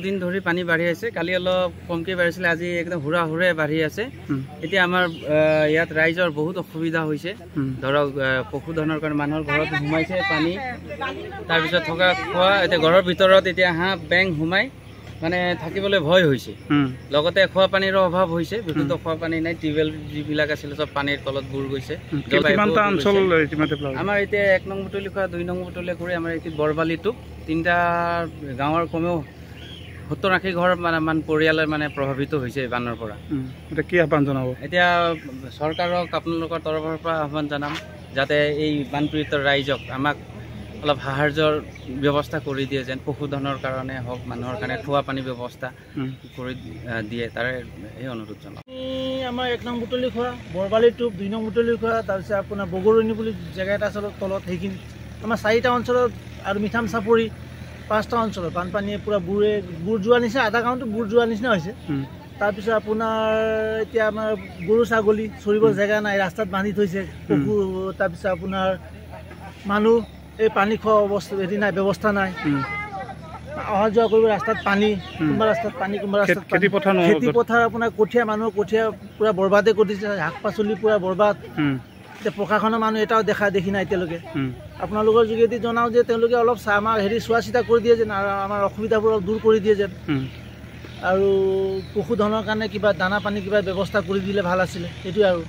দিন ধৰি পানী বাঢ়ি আছে। কালি অলপ কমকৈ বাঢ়িছিলে, আজি একদম হুৰা হুৰে বাঢ়ি আছে। এতিয়া আমাৰ ইয়াত ৰাইজৰ বহুত অসুবিধা হৈছে। ধৰক পশুধনৰ কাৰণে মানুহৰ ঘৰত সোমাইছে পানী, তাৰপিছত থকা খোৱা, এতিয়া ঘৰৰ ভিতৰত এতিয়া হাঁহ বেং সোমাই মানে থাকিবলৈ ভয় হৈছে। লগতে খোৱা পানীৰো অভাৱ হৈছে, বিশুদ্ধ খোৱা পানী নাই। টিউবৱেল যিবিলাক আছিলে চব পানীৰ তলত বুৰ গৈছে। আমাৰ এতিয়া 1 নং বুটলিখোৱা, 2 নং বুটলিখোৱা, আমাৰ এতিয়া বৰবালি টোপ, 3টা গাঁৱৰ কমেও 70-80 ঘৰ মান পৰিয়ালৰ মানে প্ৰভাৱিত হৈছে বানৰ পৰা। এতিয়া কি আহ্বান জনাব? এতিয়া চৰকাৰক আপোনালোকৰ তৰফৰ পৰা আহ্বান জনাম, যাতে এই বানপীড়িত ৰাইজক আমাক অলপ সাহায্যৰ ব্যৱস্থা কৰি দিয়ে, যেন পশুধনৰ কাৰণে হওক, মানুহৰ কাৰণে খোৱা পানী ব্যৱস্থা কৰি দিয়ে, তাৰে এই অনুৰোধ জনাম। আমাৰ 1 নং বুটলিখোৱা, বৰবালি টোপ, 2 নং বুটলিখোৱা, তাৰপিছত আপোনাৰ বগৰণি বুলি জেগা এটা আছে তলত, সেইখিনি আমাৰ 4টা অঞ্চলত আৰু মিঠাম চাপৰি 5টা অঞ্চলত বানপানীয়ে পূৰা বুৰ যোৱা নিচিনা, আধা গাঁৱতো বুৰ যোৱা নিচিনা হৈছে। তাৰপিছত আপোনাৰ এতিয়া আমাৰ গৰু ছাগলী চৰিব জেগা নাই, ৰাস্তাত বান্ধি থৈছে পশু। তাৰপিছত আপোনাৰ মানুহ এই পানী খোৱা অৱস্থা হেৰি নাই, ব্যৱস্থা নাই। অহা যোৱা কৰিব ৰাস্তাত পানী, কোনোবা ৰাস্তাত পানী, কোনোবা ৰাস্তাত খেতি পথাৰ আপোনাৰ কঠীয়া, মানুহৰ কঠীয়া পূৰা বৰবাদে কৰি দিছে, শাক পাচলি পূৰা বৰবাদ। এতিয়া প্ৰশাসনৰ মানুহ এটাও দেখি নাই এতিয়ালৈকে। আপোনালোকৰ যোগেদি জনাওঁ যে তেওঁলোকে অলপ আমাৰ চোৱা চিতা কৰি দিয়ে যেন, আৰু আমাৰ অসুবিধাবোৰ অলপ দূৰ কৰি দিয়ে যেন, আৰু পশুধনৰ কাৰণে কিবা দানা পানী কিবা ব্যৱস্থা কৰি দিলে ভাল আছিলে, সেইটোৱে আৰু।